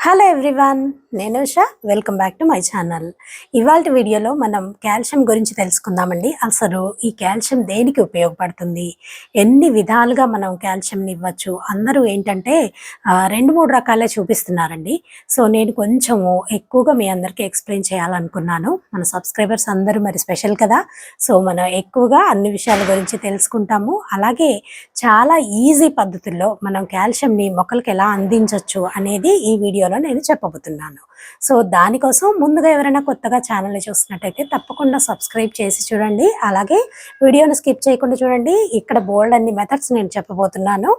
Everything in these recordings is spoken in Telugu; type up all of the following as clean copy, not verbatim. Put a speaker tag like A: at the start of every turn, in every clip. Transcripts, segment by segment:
A: హలో ఎవ్రీవన్, నేను Usha. Welcome back to my channel. ఇవాళ వీడియోలో మనం కాల్షియం గురించి తెలుసుకుందామండి. అసలు ఈ కాల్షియం దేనికి ఉపయోగపడుతుంది, ఎన్ని విధాలుగా మనం కాల్షియంని ఇవ్వచ్చు. అందరూ ఏంటంటే 2-3 రకాలే చూపిస్తున్నారండి. సో నేను కొంచెము ఎక్కువగా మీ అందరికీ ఎక్స్ప్లెయిన్ చేయాలనుకున్నాను. మన సబ్స్క్రైబర్స్ అందరూ మరి స్పెషల్ కదా. సో మనం ఎక్కువగా అన్ని విషయాల గురించి తెలుసుకుంటాము. అలాగే చాలా ఈజీ పద్ధతుల్లో మనం కాల్షియంని మొక్కలకి ఎలా అందించవచ్చు అనేది ఈ వీడియోలో నేను చెప్పబోతున్నాను. సో దానికోసం ముందుగా ఎవరైనా కొత్తగా ఛానల్ని చూస్తున్నట్టయితే తప్పకుండా సబ్స్క్రైబ్ చేసి చూడండి. అలాగే వీడియోని స్కిప్ చేయకుండా చూడండి. ఇక్కడ బోల్డ్ అన్ని మెథడ్స్ నేను చెప్పబోతున్నాను.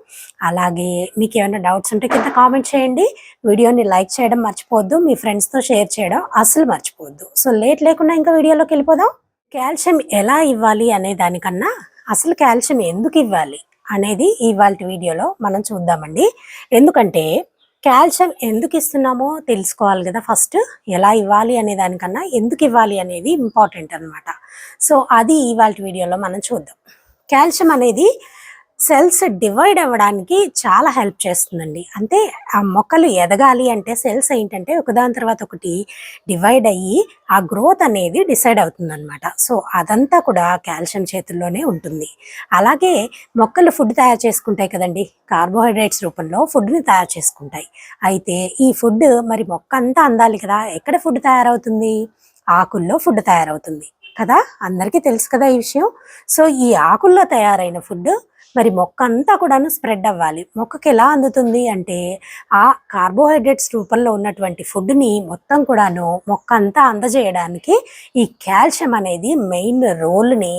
A: అలాగే మీకు ఏమైనా డౌట్స్ ఉంటే కింద కామెంట్ చేయండి. వీడియోని లైక్ చేయడం మర్చిపోవద్దు, మీ ఫ్రెండ్స్తో షేర్ చేయడం అసలు మర్చిపోవద్దు. సో లేట్ లేకుండా ఇంకా వీడియోలోకి వెళ్ళిపోదాం. కాల్షియం ఎలా ఇవ్వాలి అనే దానికన్నా అసలు కాల్షియం ఎందుకు ఇవ్వాలి అనేది ఇవాళ వీడియోలో మనం చూద్దామండి. ఎందుకంటే కాల్షియం ఎందుకు ఇస్తున్నామో తెలుసుకోవాలి కదా. ఫస్ట్ ఎలా ఇవ్వాలి అనే దానికన్నా ఎందుకు ఇవ్వాలి అనేది ఇంపార్టెంట్ అనమాట. సో అది ఇవాళ వీడియోలో మనం చూద్దాం. కాల్షియం అనేది సెల్స్ డివైడ్ అవ్వడానికి చాలా హెల్ప్ చేస్తుందండి. అంటే ఆ మొక్కలు ఎదగాలి అంటే సెల్స్ ఏంటంటే ఒకదాని తర్వాత ఒకటి డివైడ్ అయ్యి ఆ గ్రోత్ అనేది డిసైడ్ అవుతుందన్నమాట. సో అదంతా కూడా కాల్షియం చేతుల్లోనే ఉంటుంది. అలాగే మొక్కలు ఫుడ్ తయారు చేసుకుంటాయి కదండి, కార్బోహైడ్రేట్స్ రూపంలో ఫుడ్ని తయారు చేసుకుంటాయి. అయితే ఈ ఫుడ్ మరి మొక్క అంతా అందాలి కదా. ఎక్కడ ఫుడ్ తయారవుతుంది? ఆకుల్లో ఫుడ్ తయారవుతుంది కదా. అందరికీ తెలుసు కదా ఈ విషయం. సో ఈ ఆకుల్లో తయారైన ఫుడ్ మరి మొక్క అంతా కూడాను స్ప్రెడ్ అవ్వాలి. మొక్కకి ఎలా అందుతుంది అంటే ఆ కార్బోహైడ్రేట్స్ రూపంలో ఉన్నటువంటి ఫుడ్ని మొత్తం కూడాను మొక్క అంతా అందజేయడానికి ఈ కాల్షియం అనేది మెయిన్ రోల్ని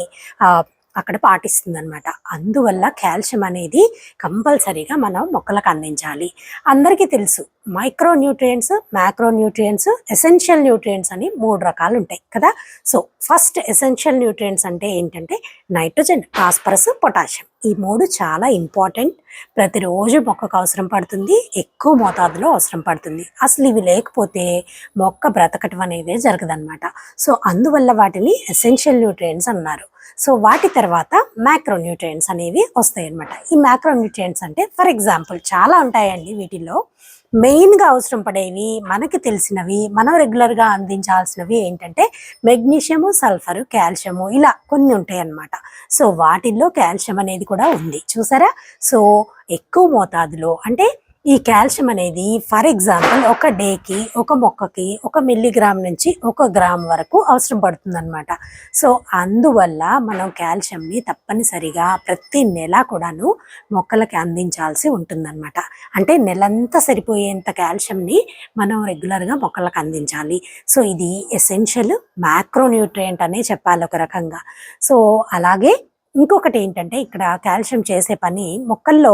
A: అక్కడ పాటిస్తుంది అనమాట. అందువల్ల కాల్షియం అనేది కంపల్సరీగా మనం మొక్కలకు అందించాలి. అందరికీ తెలుసు micro nutrients, macro nutrients, essential nutrients అని 3 రకాలు ఉంటాయి కదా. సో ఫస్ట్ ఎసెన్షియల్ న్యూట్రియంట్స్ అంటే ఏంటంటే నైట్రోజన్, ఫాస్ఫరస్, పొటాషియం. ఈ 3 చాలా ఇంపార్టెంట్. ప్రతిరోజు మొక్కకు అవసరం పడుతుంది, ఎక్కువ మోతాదులో అవసరం పడుతుంది. అసలు ఇవి లేకపోతే మొక్క బ్రతకటం అనేది జరగదన్నమాట. సో అందువల్ల వాటిని ఎసెన్షియల్ న్యూట్రియంట్స్ అన్నారు. సో వాటి తర్వాత మ్యాక్రో న్యూట్రియంట్స్ అనేవి వస్తాయి అన్నమాట. ఈ మ్యాక్రో న్యూట్రియంట్స్ అంటే ఫర్ ఎగ్జాంపుల్ చాలా ఉంటాయండి. వీటిల్లో మెయిన్గా అవసరం పడేవి మనకి తెలిసినవి, మనం రెగ్యులర్గా అందించాల్సినవి ఏంటంటే మెగ్నీషియము, సల్ఫరు, కాల్షియము, ఇలా కొన్ని ఉంటాయి అన్నమాట. సో వాటిల్లో కాల్షియం అనేది కూడా ఉంది చూసారా. సో ఎక్కువ మోతాదులో అంటే ఈ కాల్షియం అనేది ఫర్ ఎగ్జాంపుల్ ఒక డేకి ఒక మొక్కకి 1 మిల్లీగ్రామ్ నుంచి 1 గ్రామ్ వరకు అవసరం పడుతుంది అనమాట. సో అందువల్ల మనం కాల్షియంని తప్పనిసరిగా ప్రతి నెల కూడాను మొక్కలకి అందించాల్సి ఉంటుందన్నమాట. అంటే నెలంతా సరిపోయేంత కాల్షియంని మనం రెగ్యులర్గా మొక్కలకు అందించాలి. సో ఇది ఎసెన్షియల్ మ్యాక్రో న్యూట్రియంట్ అనే చెప్పాలి ఒక రకంగా. సో అలాగే ఇంకొకటి ఏంటంటే ఇక్కడ కాల్షియం చేసే పని మొక్కల్లో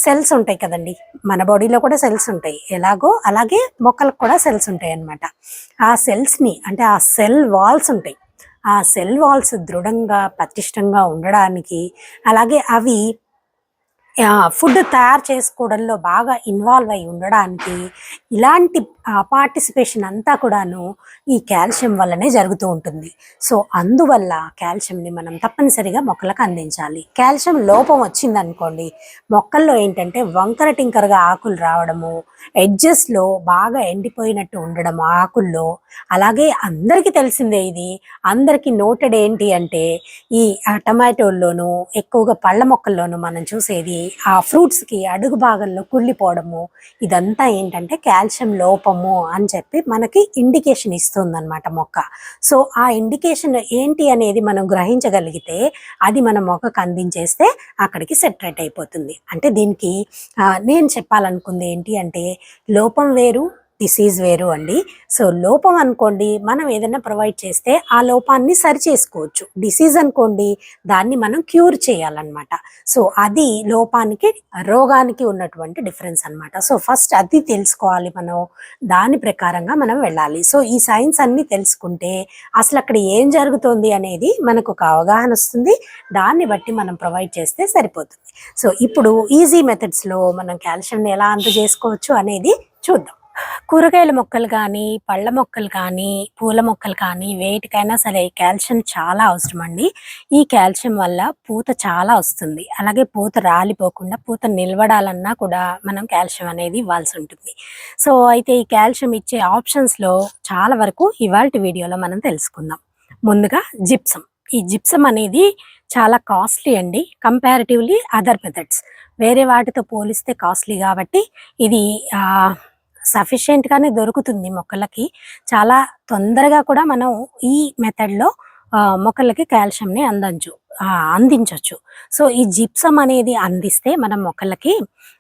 A: సెల్స్ ఉంటాయి కదండి. మన బాడీలో కూడా సెల్స్ ఉంటాయి ఎలాగో, అలాగే మొక్కలకు కూడా సెల్స్ ఉంటాయి అన్నమాట. ఆ సెల్స్ని అంటే ఆ సెల్ వాల్స్ ఉంటాయి. ఆ సెల్ వాల్స్ దృఢంగా పటిష్టంగా ఉండడానికి, అలాగే అవి ఫుడ్ తయారు చేసుకోవడంలో బాగా ఇన్వాల్వ్ అయి ఉండడానికి ఇలాంటి పార్టిసిపేషన్ అంతా కూడాను ఈ కాల్షియం వల్లనే జరుగుతూ ఉంటుంది. సో అందువల్ల కాల్షియంని మనం తప్పనిసరిగా మొక్కలకు అందించాలి. కాల్షియం లోపం వచ్చిందనుకోండి మొక్కల్లో ఏంటంటే వంకర టింకరగా ఆకులు రావడము, ఎడ్జెస్లో బాగా ఎండిపోయినట్టు ఉండడము ఆకుల్లో. అలాగే అందరికీ తెలిసిందే ఇది, అందరికీ నోటెడ్ ఏంటి అంటే ఈ టమాటోల్లోనూ ఎక్కువగా పళ్ళ మొక్కల్లోనూ మనం చూసేది ఆ ఫ్రూట్స్కి అడుగు భాగంలో కుళ్ళిపోవడము. ఇదంతా ఏంటంటే కాల్షియం లోపము అని చెప్పి మనకి ఇండికేషన్ ఇస్తుందన్నమాట మొక్క. సో ఆ ఇండికేషన్ ఏంటి అనేది మనం గ్రహించగలిగితే అది మన మొక్కకు అందించేస్తే అక్కడికి సెటరేట్ అయిపోతుంది. అంటే దీనికి నేను చెప్పాలనుకుంది ఏంటి అంటే లోపం వేరు, డిసీజ్ వేరు అండి. సో లోపం అనుకోండి మనం ఏదైనా ప్రొవైడ్ చేస్తే ఆ లోపాన్ని సరి చేసుకోవచ్చు. డిసీజ్ అనుకోండి దాన్ని మనం క్యూర్ చేయాలన్నమాట. సో అది లోపానికి రోగానికి ఉన్నటువంటి డిఫరెన్స్ అనమాట. సో ఫస్ట్ అది తెలుసుకోవాలి మనం, దాని ప్రకారంగా మనం వెళ్ళాలి. సో ఈ సైన్స్ అన్నీ తెలుసుకుంటే అసలు అక్కడ ఏం జరుగుతుంది అనేది మనకు ఒక అవగాహన వస్తుంది. దాన్ని బట్టి మనం ప్రొవైడ్ చేస్తే సరిపోతుంది. సో ఇప్పుడు ఈజీ మెథడ్స్లో మనం కాల్షియంని ఎలా అందజేసుకోవచ్చు అనేది చూద్దాం. కూరగాయల మొక్కలు కానీ, పళ్ళ మొక్కలు కానీ, పూల మొక్కలు కానీ వేటికైనా సరే కాల్షియం చాలా అవసరమండి. ఈ కాల్షియం వల్ల పూత చాలా వస్తుంది. అలాగే పూత రాలిపోకుండా పూత నిలబడాలన్నా కూడా మనం కాల్షియం అనేది ఇవ్వాల్సుంటుంది. సో, అయితే ఈ కాల్షియం ఇచ్చే ఆప్షన్స్‌లో చాలా వరకు ఇవాల్టి వీడియోలో మనం తెలుసుకుందాం. ముందుగా జిప్సమ్. ఈ జిప్సమ్ అనేది చాలా కాస్ట్‌లీ అండి. Comparatively other methods. వేరే వాటితో పోలిస్తే కాస్ట్‌లీ కాబట్టి ఇది ఆహ్ సఫిషియెంట్‌గానే దొరుకుతుంది మొక్కలకి. చాలా తొందరగా కూడా మనం ఈ మెథడ్‌లో మొక్కలకి కాల్షియంని అందించొచ్చు. సో, ఈ జిప్సమ్ అనేది అందిస్తే మనం మొక్కలకి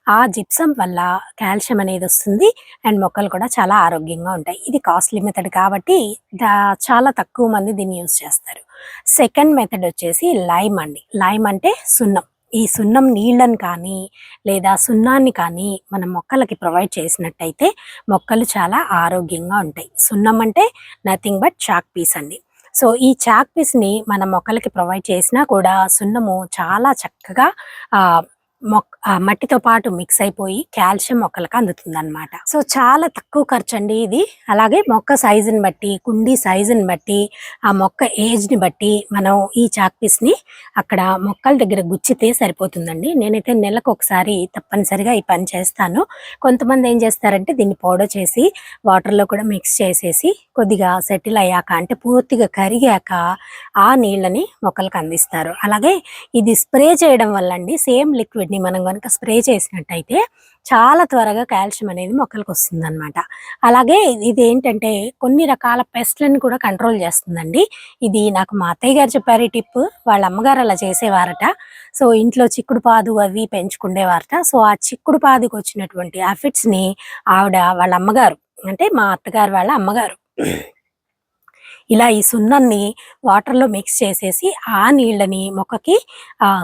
A: ఆ జిప్సమ్ వల్ల కాల్షియం అనేదొస్తుంది. అండ్ మొక్కలు కూడా చాలా ఆరోగ్యంగా ఉంటాయి. ఇది కాస్ట్‌లీ మెథడ్ కాబట్టి చాలా తక్కువ మంది దీన్ని యూజ్ చేస్తారు. సెకండ్ మెథడ్ వచ్చేసి లైమ్ అండి. లైమ్ అంటే సున్నం. ఈ సున్నం నీళ్ళని కానీ, లేదా సున్నాన్ని కానీ మనం మొక్కలకి ప్రొవైడ్ చేసినట్టయితే మొక్కలు చాలా ఆరోగ్యంగా ఉంటాయి. సున్నం అంటే నథింగ్ బట్ చాక్ పీస్ అండి. సో, ఈ చాక్ పీస్‌ని మన మొక్కలకి ప్రొవైడ్ చేసినా కూడా సున్నము చాలా చక్కగా ఆహ్, మట్టితో పాటు మిక్స్ అయిపోయి కాల్షియం మొక్కలకు అందుతుందనమాట. సో, చాలా తక్కువ ఖర్చండి ఇది. అలాగే మొక్క సైజుని బట్టి, కుండీ సైజుని బట్టి, ఆ మొక్క ఏజ్‌ని బట్టి మనం ఈ చాక్ పీస్‌ని అక్కడ మొక్కల దగ్గర గుచ్చితే సరిపోతుందండి. నేనైతే నెలకొకసారి తప్పనిసరిగా ఈ పని చేస్తాను. కొంతమంది ఏం చేస్తారంటే దీన్ని పౌడర్ చేసి వాటర్‌లో కూడా మిక్స్ చేసేసి కొద్దిగా సెటిల్ అయ్యాక అంటే పూర్తిగా కరిగాక ఆ నీళ్ళని మొక్కలకు అందిస్తారు. అలాగే ఇది స్ప్రే చేయడం వల్ల అండి సేమ్ లిక్విడ్‌ని మనం గనుక స్ప్రే చేసినట్టయితే చాలా త్వరగా కాల్షియం అనేది మొక్కలకు వస్తుందనమాట. అలాగే ఇదేంటంటే కొన్ని రకాల పెస్ట్‌లని కూడా కంట్రోల్ చేస్తుందండి. ఇది నాకు మా అత్తయ్య గారు చెప్పారు ఈ టిప్. వాళ్ళ అమ్మగారు అలా చేసేవారట. సో, ఇంట్లో చిక్కుడు పాదు అవి పెంచుకుండేవారట. సో, ఆ చిక్కుడు పాదుకొచ్చినటువంటి ఆఫిడ్స్‌ని ఆవిడ వాళ్ళ అమ్మగారు అంటే మా అత్తగారు వాళ్ళ అమ్మగారు ఇలా ఈ సున్నాన్ని వాటర్‌లో మిక్స్ చేసేసి ఆ నీళ్ళని మొక్కకి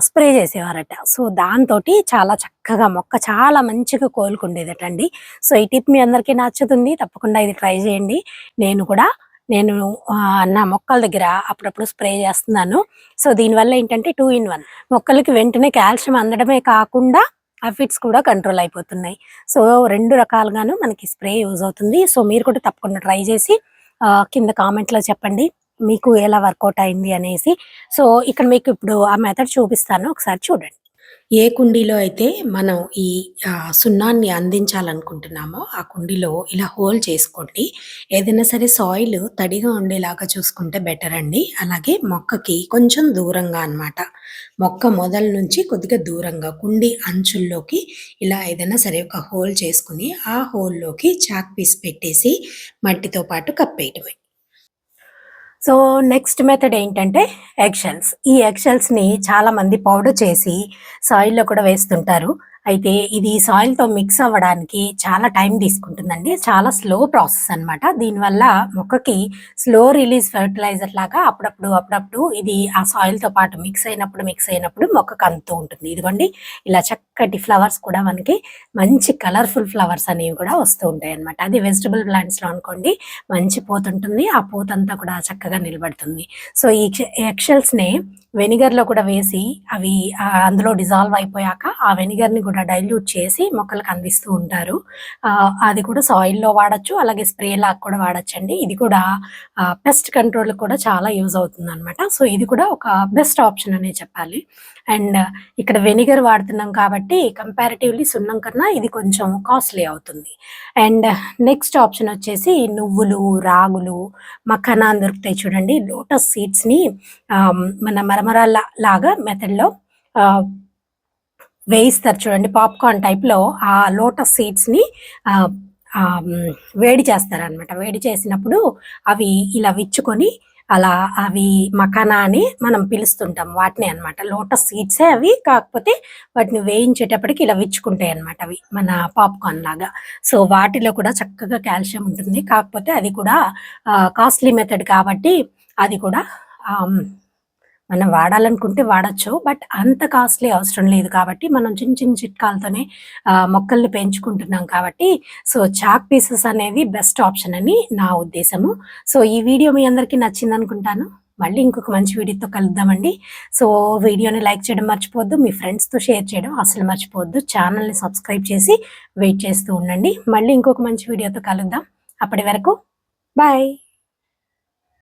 A: స్ప్రే చేసేవారట. సో, దాంతోటి చాలా చక్కగా మొక్క చాలా మంచిగా కోలుకుండేదటండి. సో, ఈ టిప్ మీ అందరికీ నచ్చుతుంది. తప్పకుండా ఇది ట్రై చేయండి. నేను కూడా నేను నా మొక్కల దగ్గర అప్పుడప్పుడు స్ప్రే చేస్తున్నాను. సో, దీనివల్ల ఏంటంటే 2 ఇన్ 1 మొక్కలకి వెంటనే కాల్షియం అందడమే కాకుండా అఫిడ్స్ కూడా కంట్రోల్ అయిపోతున్నాయి. సో, 2 రకాలుగాను మనకి స్ప్రే యూజ్ అవుతుంది. సో, మీరు కూడా తప్పకుండా ట్రై చేసి కింద కామెంట్‌లో చెప్పండి. మీకు ఎలా వర్కౌట్ అయింది అనేసి. సో, ఇక్కడ మీకు ఇప్పుడు ఆ మెథడ్ చూపిస్తాను. ఒకసారి చూడండి. ఏ కుండీలో అయితే మనం ఈ సున్నాన్ని అందించాలనుకుంటున్నామో, ఆ కుండీలో ఇలా హోల్ చేసుకోండి. ఏదైనా సరే సాయిల్ తడిగా ఉండేలాగా చూసుకుంటే బెటర్ అండి. అలాగే మొక్కకి కొంచెం దూరంగా అనమాట. మొక్క మొదలు నుంచి కొద్దిగా దూరంగా కుండీ అంచుల్లోకి ఇలా ఏదైనా సరే ఒక హోల్ చేసుకొని, ఆ హోల్‌లోకి చాక్ పీస్ పెట్టేసి మట్టితో పాటు కప్పేయటమే. సో, నెక్స్ట్ మెథడ్ ఏంటంటే ఎగ్ షెల్స్. ఈ ఎగ్ షెల్స్‌ని చాలామంది పౌడర్ చేసి సాయిల్‌లో కూడా వేస్తుంటారు. అయితే ఇది సాయిల్‌తో మిక్స్ అవ్వడానికి చాలా టైం తీసుకుంటుందండి. చాలా స్లో ప్రాసెస్ అనమాట. దీనివల్ల మొక్కకి స్లో రిలీజ్ ఫెర్టిలైజర్ లాగా అప్పుడప్పుడు ఇది ఆ సాయిల్‌తో పాటు మిక్స్ అయినప్పుడు మొక్కకు అందుతూ ఉంటుంది. ఇదిగోండి ఇలా చక్కటి ఫ్లవర్స్ కూడా మనకి మంచి కలర్‌ఫుల్ ఫ్లవర్స్ అనేవి కూడా వస్తూ ఉంటాయన్నమాట. అది వెజిటబుల్ ప్లాంట్స్‌లో అనుకోండి మంచి పూతుంటుంది. ఆ పూతంతా కూడా చక్కగా నిలబడుతుంది. సో, ఈ ఎగ్ షెల్స్‌ని వెనిగర్‌లో కూడా వేసి అవి అందులో డిజాల్వ్ అయిపోయాక ఆ వెనిగర్‌ని కూడా డైల్యూట్ చేసి మొక్కలకు అందిస్తూ ఉంటారు. అది కూడా సాయిల్‌లో వాడొచ్చు. అలాగే స్ప్రేలాగా కూడా వాడొచ్చండి. ఇది కూడా పెస్ట్ కంట్రోల్‌కి కూడా చాలా యూజ్ అవుతుందనమాట. సో, ఇది కూడా ఒక బెస్ట్ ఆప్షన్ అనే చెప్పాలి. అండ్ ఇక్కడ వెనిగర్ వాడుతున్నాం కాబట్టి కంపారిటివ్‌లీ సున్నం కన్నా ఇది కొంచెం కాస్ట్‌లీ అవుతుంది. అండ్ నెక్స్ట్ ఆప్షన్ వచ్చేసి నువ్వులు, రాగులు, మఖానా అని దొరుకుతాయి చూడండి. లోటస్ సీడ్స్‌ని మన మరమరాల లాగా మెథడ్‌లో ఆహ్, వేయిస్తారు చూడండి. పాప్‌కార్న్ టైప్‌లో ఆ లోటస్ సీడ్స్‌ని ఆహ్, ఆహ్, వేడి చేస్తారనమాట. వేడి చేసినప్పుడు అవి ఇలా విచ్చుకొని అలా అవి మఖానా అని మనం పిలుస్తుంటాం. వాటినే అనమాట. లోటస్ సీడ్సే అవి. కాకపోతే వాటిని వేయించేటప్పటికి ఇలా విచ్చుకుంటాయన్నమాట అవి. మన పాప్‌కార్న్ లాగా. సో, వాటిలో కూడా చక్కగా కాల్షియం ఉంటుంది. కాకపోతే అది కూడా కాస్ట్‌లీ మెథడ్ కాబట్టి అది కూడా ఆహ్, మనం వాడాలనుకుంటే వాడొచ్చు. బట్ అంత కాస్ట్‌లీ అవసరం లేదు కాబట్టి మనం చిన్న చిన్న చిట్కాలతోనే మొక్కల్ని పెంచుకుంటున్నాం కాబట్టి సో, చాక్ పీసెస్ అనేవి బెస్ట్ ఆప్షన్ అని నా ఉద్దేశము. సో, ఈ వీడియో మీ అందరికీ నచ్చిందనుకుంటాను. మళ్ళీ ఇంకొక మంచి వీడియోతో కలుద్దామండి. సో వీడియోని లైక్ చేయడం మర్చిపోవద్దు, మీ ఫ్రెండ్స్తో షేర్ చేయడం అసలు మర్చిపోవద్దు, ఛానల్ని సబ్స్క్రైబ్ చేసి వెయిట్ చేస్తూ ఉండండి. మళ్ళీ ఇంకొక మంచి వీడియోతో కలుద్దాం. అప్పటి వరకు బాయ్.